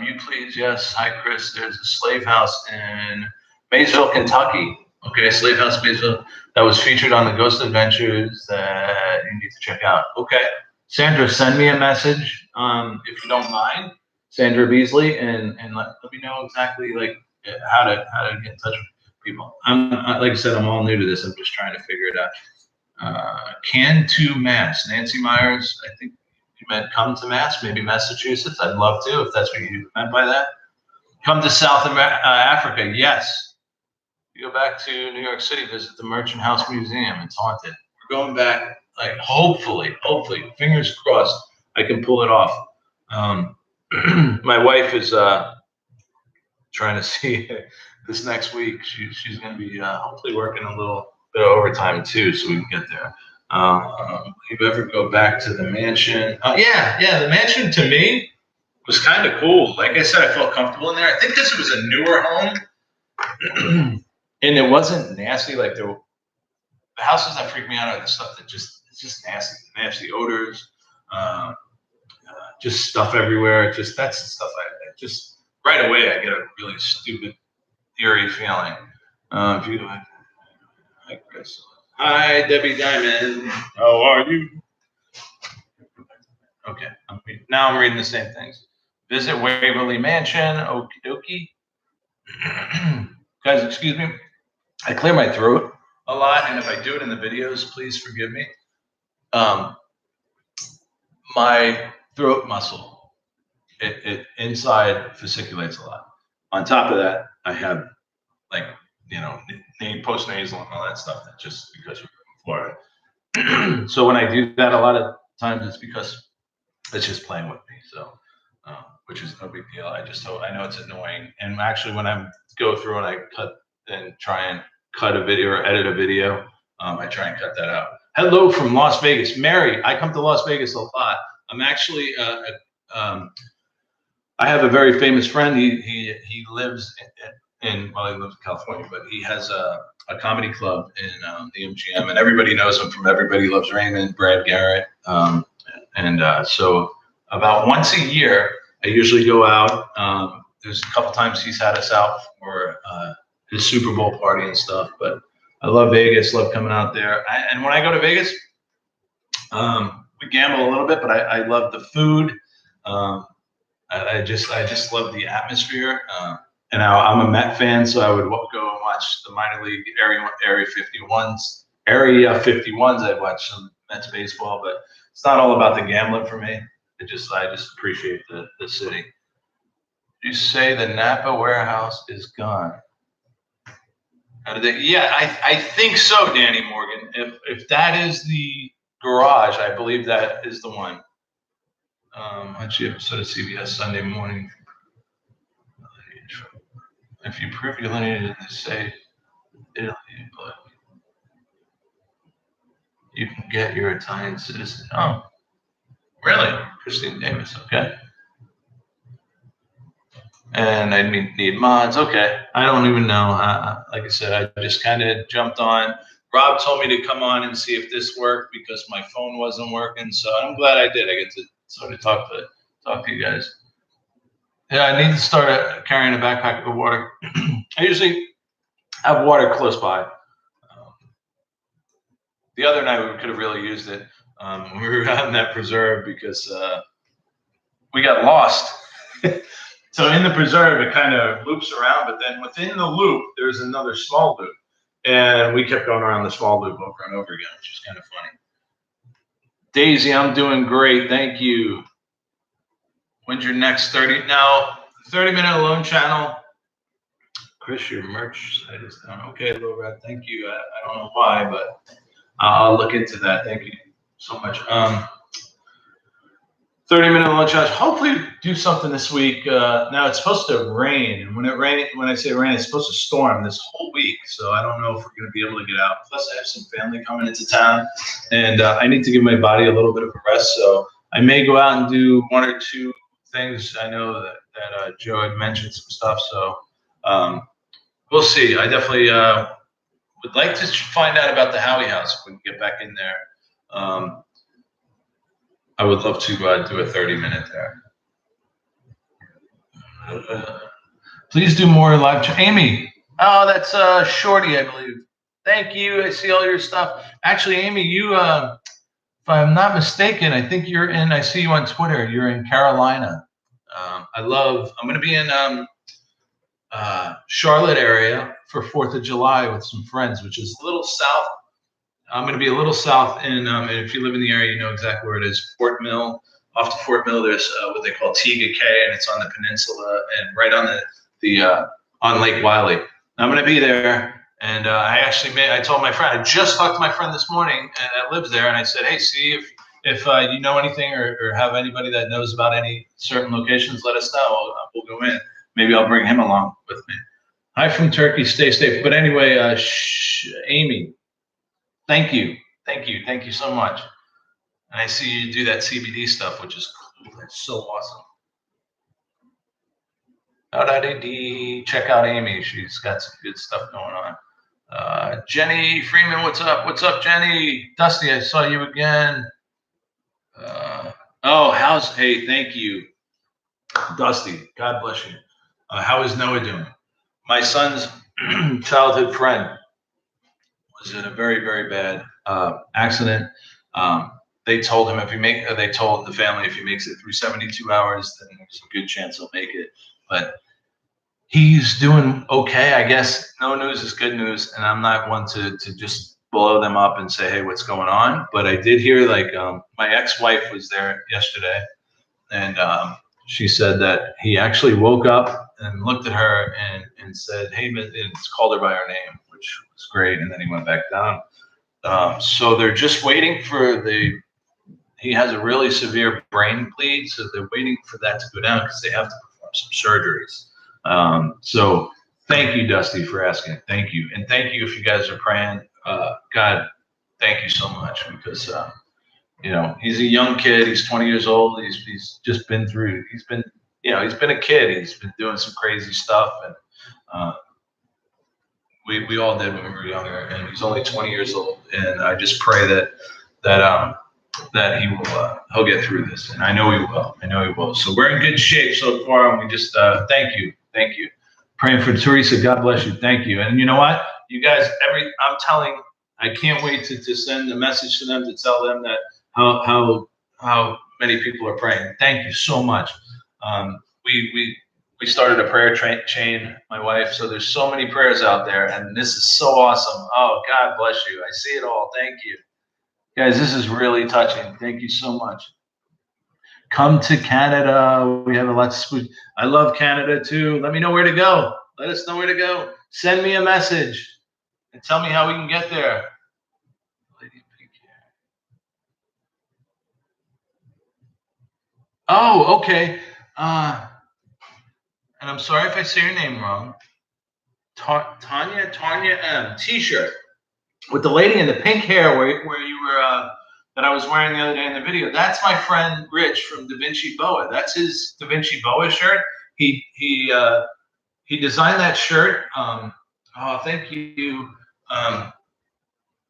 You please, yes. Hi, Chris. There's a slave house in Maysville, Kentucky. Okay, Slave House Maysville. That was featured on the Ghost Adventures that you need to check out. Okay. Sandra, send me a message if you don't mind, Sandra Beasley, and let me know exactly like how to get in touch with people. Like I said, I'm all new to this. I'm just trying to figure it out. Can to Mass. Nancy Myers, I think you meant come to Mass, maybe Massachusetts. I'd love to if that's what you meant by that. Come to South Africa. Yes. You go back to New York City, visit the Merchant House Museum. It's haunted. We're going back, like hopefully, fingers crossed, I can pull it off. My wife is trying to see this next week. She's going to be hopefully working a little bit of overtime too, so we can get there. If you ever go back to the mansion, yeah, the mansion to me was kind of cool. Like I said, I felt comfortable in there. I think this was a newer home. And it wasn't nasty. Like the houses that freak me out are the stuff that it's just nasty odors, just stuff everywhere. That's the stuff I just right away I get a really stupid, eerie feeling. If you hi Chris, hi Debbie Diamond, how are you? Okay, now I'm reading the same things. Visit Waverly Mansion. Okie dokie. Guys, excuse me. I clear my throat a lot, and if I do it in the videos, please forgive me. My throat muscle, it inside fasciculates a lot. On top of that, I have like post-nasal and all that stuff. That just because we're from Florida. So when I do that, a lot of times it's because it's just playing with me. So, which is no big deal. I know it's annoying, and actually when I go through and I cut and try and cut a video or edit a video, I try and cut that out. Hello from Las Vegas, Mary. I come to Las Vegas a lot. I'm actually, I have a very famous friend. He lives he lives in California, but he has a a comedy club in the MGM, and everybody knows him from Everybody Loves Raymond, Brad Garrett, so about once a year, I usually go out. There's a couple times he's had us out for his Super Bowl party and stuff, but I love Vegas, love coming out there. And when I go to Vegas, we gamble a little bit, but I love the food. I just love the atmosphere. And I'm a Met fan, so I would go and watch the minor league Area 51s. I'd watch some Mets baseball, but it's not all about the gambling for me. I just appreciate the city. You say the Napa warehouse is gone. How did they? Yeah, I think so, Danny Morgan. If that is the garage, I believe that is the one. Watch the episode of CBS Sunday morning. If you prove you're lineage, they say Italy, but you can get your Italian citizen. Oh, really? Christine Davis. Okay. And I need mods. Okay. I don't even know. Like I said, I just kind of jumped on. Rob told me to come on and see if this worked because my phone wasn't working. So I'm glad I did. I get to sort of talk to you guys. Yeah, I need to start carrying a backpack of water. I usually have water close by. The other night we could have really used it when we were out in that preserve because we got lost. So in the preserve, it kind of loops around, but then within the loop, there's another small loop. And we kept going around the small loop over and over again, which is kind of funny. Daisy, I'm doing great. Thank you. When's your next 30? Now, 30-minute alone channel. Chris, your merch site is down. Okay, Lorad, thank you. I don't know why, but I'll look into that. Thank you so much. 30-minute lunch hours. Hopefully do something this week. Now it's supposed to rain, and when I say rain, it's supposed to storm this whole week. So I don't know if we're going to be able to get out. Plus, I have some family coming into town, and I need to give my body a little bit of a rest. So I may go out and do one or two things. I know that Joe had mentioned some stuff, so we'll see. I definitely would like to find out about the Howie House if we can get back in there. I would love to do a 30-minute there. Please do more live chat. Amy, oh, that's Shorty, I believe. Thank you. I see all your stuff. Actually, Amy, you, if I'm not mistaken, I think you're in. I see you on Twitter. You're in Carolina. I'm going to be in Charlotte area for 4th of July with some friends, which is a little south. I'm going to be a little south in, and if you live in the area, you know exactly where it is. Fort Mill. Off to Fort Mill, there's what they call Tega Cay, and it's on the peninsula and right on on Lake Wylie. I'm going to be there, and I told my friend, I just talked to my friend this morning that lives there, and I said, hey, see if you know anything or have anybody that knows about any certain locations, let us know. We'll go in. Maybe I'll bring him along with me. Hi from Turkey. Stay safe. But anyway, Amy. Thank you so much. And I see you do that CBD stuff, which is cool. That's so awesome. Check out Amy. She's got some good stuff going on. Jenny Freeman, what's up? What's up, Jenny? Dusty, I saw you again. Hey, thank you, Dusty. God bless you. How is Noah doing? My son's childhood friend was in a very, very bad accident. They told him they told the family if he makes it through 72 hours, then there's a good chance he'll make it. But he's doing okay. I guess no news is good news, and I'm not one to just blow them up and say, hey, what's going on? But I did hear my ex-wife was there yesterday, and she said that he actually woke up and looked at her and said, hey, and called her by her name, which was great. And then he went back down. So they're just waiting for he has a really severe brain bleed. So they're waiting for that to go down because they have to perform some surgeries. So thank you, Dusty, for asking. Thank you. And thank you if you guys are praying. God, thank you so much because, he's a young kid. He's 20 years old. He's just been through. He's been a kid. He's been doing some crazy stuff, and we all did when we were younger, and he's only 20 years old. And I just pray that he will he'll get through this, and I know he will. I know he will. So we're in good shape so far, and we just thank you. Praying for Teresa. God bless you. Thank you. And you know what, you guys, I'm telling. I can't wait to send a message to them to tell them that how many people are praying. Thank you so much. We started a prayer chain, my wife. So there's so many prayers out there, and this is so awesome. Oh, God bless you. I see it all. Thank you. Guys, this is really touching. Thank you so much. Come to Canada. We have a lot of spook. I love Canada too. Let me know where to go. Let us know where to go. Send me a message and tell me how we can get there. Lady Pink hair. Oh, okay. And I'm sorry if I say your name wrong. Tanya M. T-shirt with the lady in the pink hair where you were that I was wearing the other day in the video. That's my friend Rich from Da Vinci Boa. That's his Da Vinci Boa shirt. He designed that shirt. Thank you.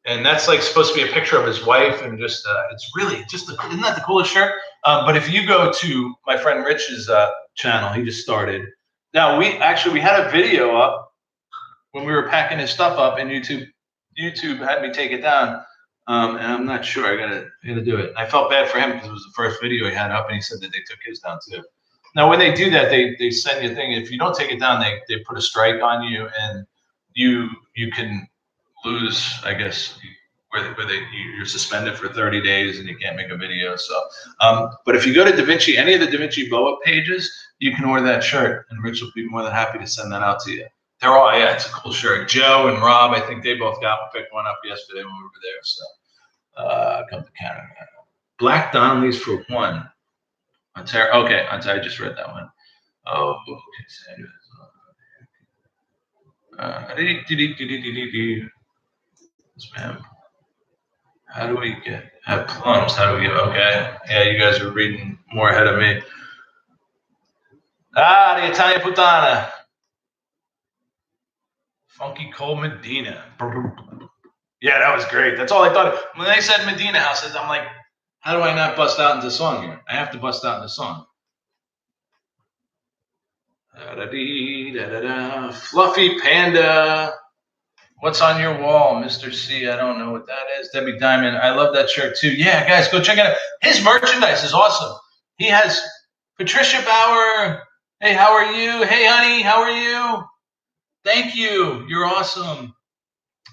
And that's like supposed to be a picture of his wife, and just it's really just isn't that the coolest shirt? But if you go to my friend Rich's channel, he just started. Now we had a video up when we were packing his stuff up, and YouTube had me take it down. And I'm not sure. I gotta do it. I felt bad for him because it was the first video he had up, and he said that they took his down too. Now, when they do that, they send you a thing. If you don't take it down, they put a strike on you, and you can lose, I guess, you're suspended for 30 days and you can't make a video. So, but if you go to Da Vinci, any of the Da Vinci Boa pages, you can order that shirt, and Rich will be more than happy to send that out to you. They're all, yeah, it's a cool shirt. Joe and Rob, I think they both picked one up yesterday when we were there. So, come to Canada. Black Donnelly's for one. Ontario. Okay, Ontario. I just read that one. Oh, okay. Spam. How do we have plums? How do we get? Okay. Yeah, you guys are reading more ahead of me. The Italian Putana. Funky Cole Medina. Yeah, that was great. That's all I thought. When they said Medina houses, I'm like, how do I not bust out into song here? I have to bust out into song. Fluffy Panda. What's on your wall, Mr. C? I don't know what that is. Debbie Diamond. I love that shirt too. Yeah, guys, go check it out. His merchandise is awesome. He has Patricia Bauer. Hey, how are you? Hey, honey, how are you? Thank you. You're awesome.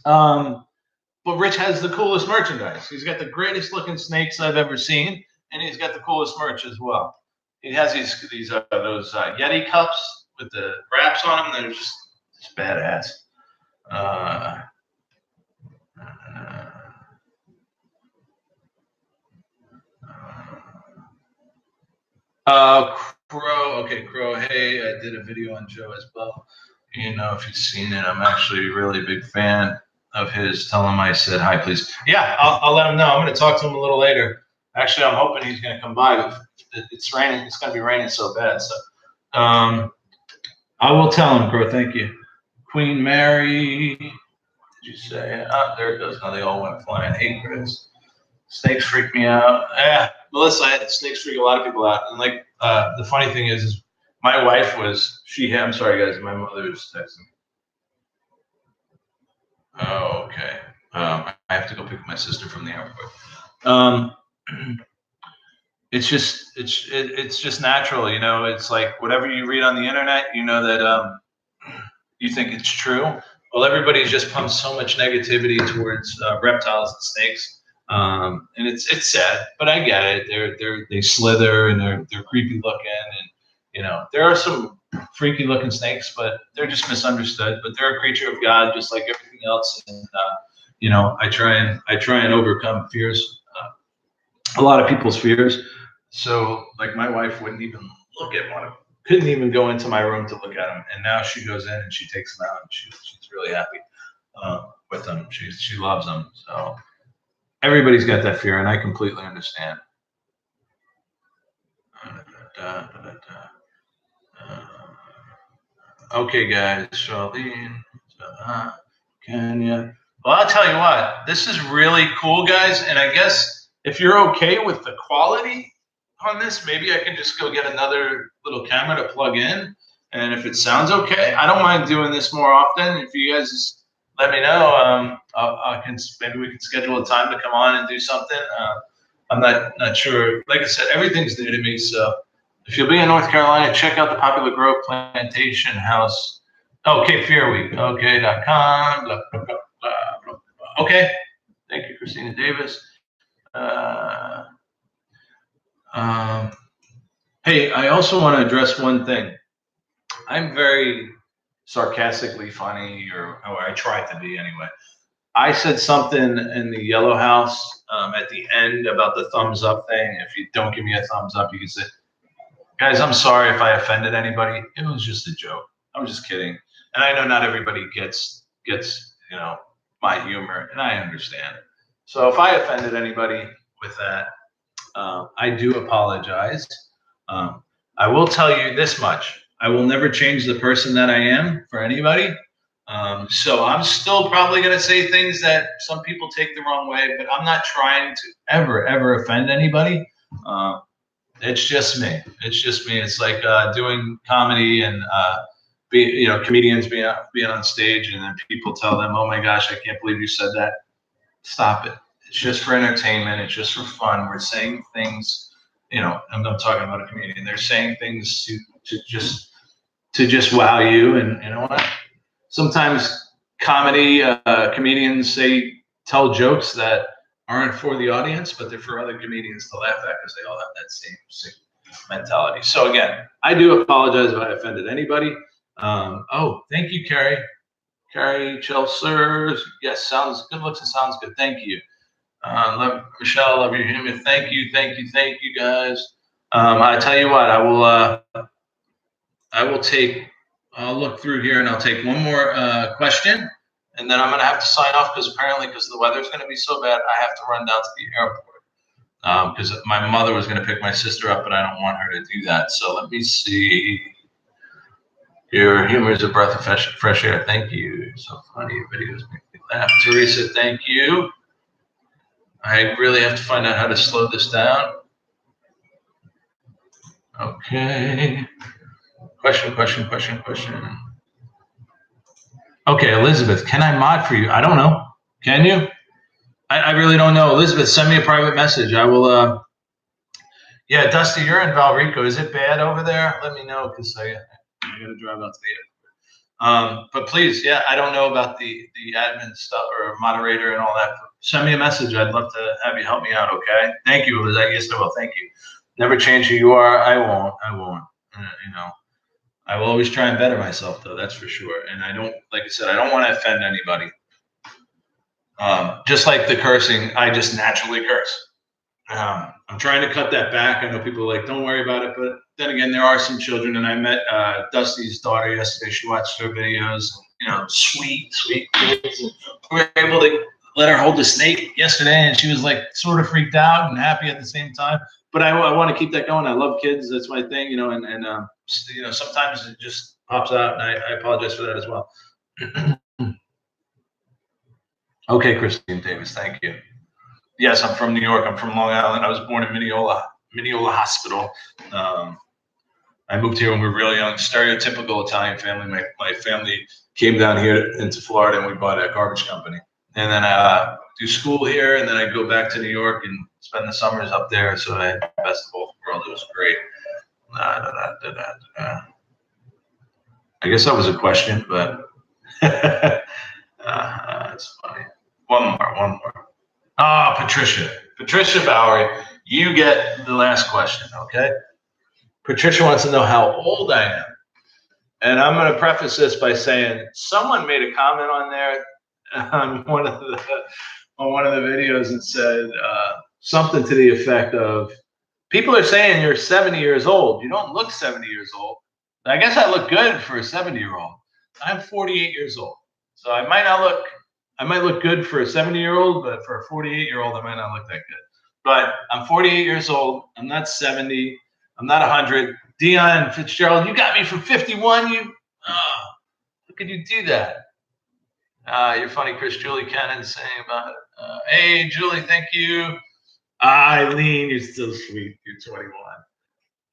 But Rich has the coolest merchandise. He's got the greatest looking snakes I've ever seen, and he's got the coolest merch as well. He has those Yeti cups with the wraps on them. They're just badass. Crow. Okay, Crow. Hey, I did a video on Joe as well. You know, if you've seen it, I'm actually a really big fan of his. Tell him I said hi, please. Yeah, I'll let him know. I'm going to talk to him a little later. Actually, I'm hoping he's going to come by, but it's raining. It's going to be raining so bad. So, I will tell him, Crow. Thank you. Queen Mary. What did you say? There it goes. Now they all went flying. Hey, Chris. Snakes freak me out. Yeah, Melissa, snakes freak a lot of people out. And like, the funny thing is my wife was, I'm sorry guys, my mother was texting. Oh, okay. I have to go pick my sister from the airport. It's just natural, you know. It's like whatever you read on the internet, you know that you think it's true. Well, everybody's just pumped so much negativity towards reptiles and snakes. And it's sad, but I get it. They slither and they're creepy looking, and you know there are some freaky looking snakes, but they're just misunderstood. But they're a creature of God, just like everything else. And you know, I try and overcome fears, a lot of people's fears. So like my wife wouldn't even look at one of them, couldn't even go into my room to look at them, and now she goes in and she takes them out, and she's really happy with them. She loves them. So. Everybody's got that fear, and I completely understand. Okay, guys. Charlene. Kenya. Well, I'll tell you what, this is really cool, guys. And I guess if you're okay with the quality on this, maybe I can just go get another little camera to plug in. And if it sounds okay, I don't mind doing this more often. If you guys just let me know, maybe we can schedule a time to come on and do something. I'm not sure. Like I said, everything's new to me. So if you'll be in North Carolina, check out the Popular Grove Plantation House. Oh, Cape Fear Week. Okay.com. Blah, blah, blah, blah, blah, blah. Okay. Thank you, Christina Davis. Hey, I also want to address one thing. I'm very sarcastically funny, or I try to be anyway. I said something in the Yellow House at the end about the thumbs up thing. If you don't give me a thumbs up, you can say, guys, I'm sorry if I offended anybody. It was just a joke. I was just kidding. And I know not everybody gets my humor, and I understand. So if I offended anybody with that, I do apologize. I will tell you this much. I will never change the person that I am for anybody. So I'm still probably going to say things that some people take the wrong way, but I'm not trying to ever offend anybody. It's just me. It's just me. It's like doing comedy and comedians being on stage, and then people tell them, "Oh my gosh, I can't believe you said that." Stop it. It's just for entertainment. It's just for fun. We're saying things. I'm not talking about a comedian. They're saying things to just wow you, and you know what? Sometimes comedians tell jokes that aren't for the audience, but they're for other comedians to laugh at because they all have that same mentality. So again, I do apologize if I offended anybody. Thank you, Carrie. Carrie Chelsers. Yes, sounds good. Looks and sounds good. Thank you. Michelle, love your humor. Thank you, guys. I tell you what, I'll look through here and I'll take one more question, and then I'm going to have to sign off because the weather's going to be so bad, I have to run down to the airport because my mother was going to pick my sister up, but I don't want her to do that. So let me see. Your humor is a breath of fresh air. Thank you. You're so funny. Your videos make me laugh. Teresa, thank you. I really have to find out how to slow this down. Okay. Question. Okay, Elizabeth, can I mod for you? I don't know. Can you? I really don't know. Elizabeth, send me a private message. I will. Yeah, Dusty, you're in Valrico. Is it bad over there? Let me know because I got to drive out to the airport. But please, yeah, I don't know about the admin stuff or moderator and all that. Send me a message. I'd love to have you help me out, okay? Thank you, Elizabeth. Yes, I will. Thank you. Never change who you are. I won't. I will always try and better myself, though. That's for sure. And I don't, like I said, I don't want to offend anybody. Just like the cursing, I just naturally curse. I'm trying to cut that back. I know people are like, don't worry about it. But then again, there are some children, and I met Dusty's daughter yesterday. She watched her videos. Sweet kids. We were able to let her hold the snake yesterday, and she was like sort of freaked out and happy at the same time. But I want to keep that going. I love kids. That's my thing, and sometimes it just pops out, and I apologize for that as well. Okay, Christine Davis, thank you. Yes, I'm from New York. I'm from Long Island. I was born in Mineola Hospital. I moved here when we were really young. Stereotypical Italian family. My family came down here into Florida, and we bought a garbage company. And then I do school here, and then I go back to New York and spend the summers up there. So I had the best of both worlds. It was great. I guess that was a question, but that's funny. One more. Patricia Bowery, you get the last question, okay? Patricia wants to know how old I am. And I'm going to preface this by saying someone made a comment on there on one of the videos and said something to the effect of, people are saying you're 70 years old. You don't look 70 years old. I guess I look good for a 70-year-old. I'm 48 years old. So I might look good for a 70-year-old, but for a 48-year-old, I might not look that good. But I'm 48 years old. I'm not 70. I'm not 100. Dion Fitzgerald, you got me for 51. How could you do that? You're funny, Chris. Julie Cannon saying about it. Hey, Julie, thank you. Eileen, you're still sweet. You're 21.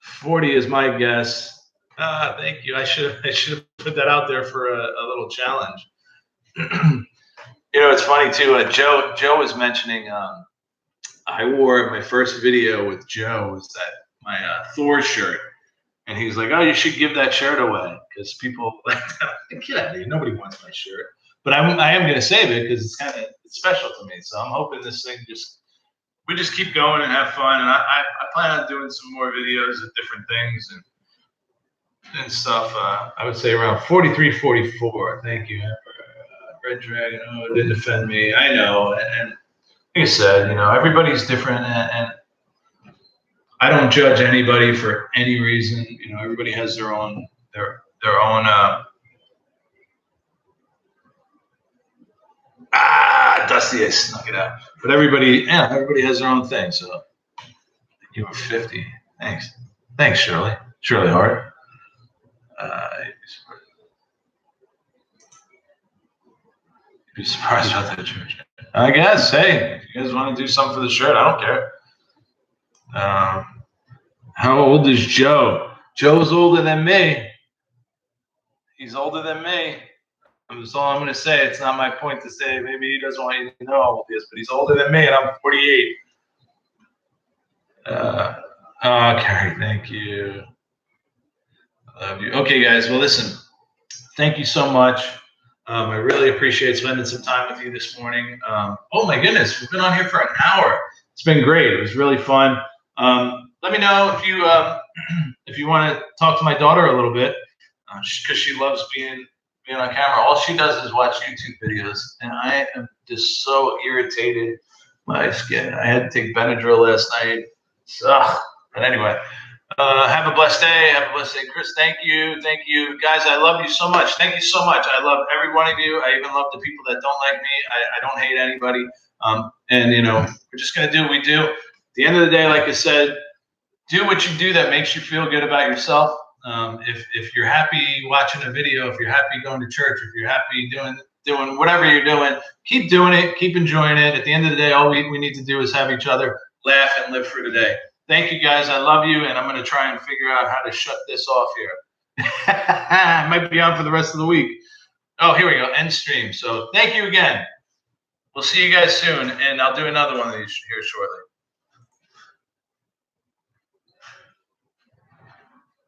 40 is my guess. Thank you. I should have put that out there for a little challenge. It's funny too. Joe was mentioning. I wore my first video with Joe was that my Thor shirt, and he's like, "Oh, you should give that shirt away because people like get out of here. Nobody wants my shirt." But I am going to save it because it's special to me. So I'm hoping this thing we just keep going and have fun. And I plan on doing some more videos of different things and stuff. I would say around 43, 44. Thank you, Red Dragon. Oh, it didn't offend me. I know. And like I said, everybody's different, and I don't judge anybody for any reason. Everybody has their own. Dusty, I snuck it out. But everybody has their own thing. So you were 50. Thanks, Shirley. Shirley Hart. You'd be surprised about that church. I guess. Hey, if you guys want to do something for the shirt, I don't care. How old is Joe? Joe's older than me. He's older than me. That's all I'm going to say. It's not my point to say maybe he doesn't want you to know how old he is, but he's older than me, and I'm 48. Carrie, thank you. I love you. Okay, guys. Well, listen. Thank you so much. I really appreciate spending some time with you this morning. Oh my goodness, we've been on here for an hour. It's been great. It was really fun. Let me know if you want to talk to my daughter a little bit, because she loves being on camera. All she does is watch YouTube videos, and I am just so irritated by skin. I had to take Benadryl last night. But anyway. Have a blessed day. Have a blessed day, Chris. Thank you. Guys, I love you so much. Thank you so much. I love every one of you. I even love the people that don't like me. I don't hate anybody. And we're just going to do what we do. At the end of the day, like I said, do what you do that makes you feel good about yourself. If you're happy watching a video, if you're happy going to church, if you're happy doing whatever you're doing, keep doing it. Keep enjoying it. At the end of the day, all we need to do is have each other laugh and live for today. Thank you, guys. I love you, and I'm going to try and figure out how to shut this off here. I might be on for the rest of the week. Oh, here we go. End stream. So thank you again. We'll see you guys soon, and I'll do another one of these here shortly.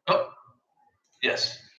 Oh, yes.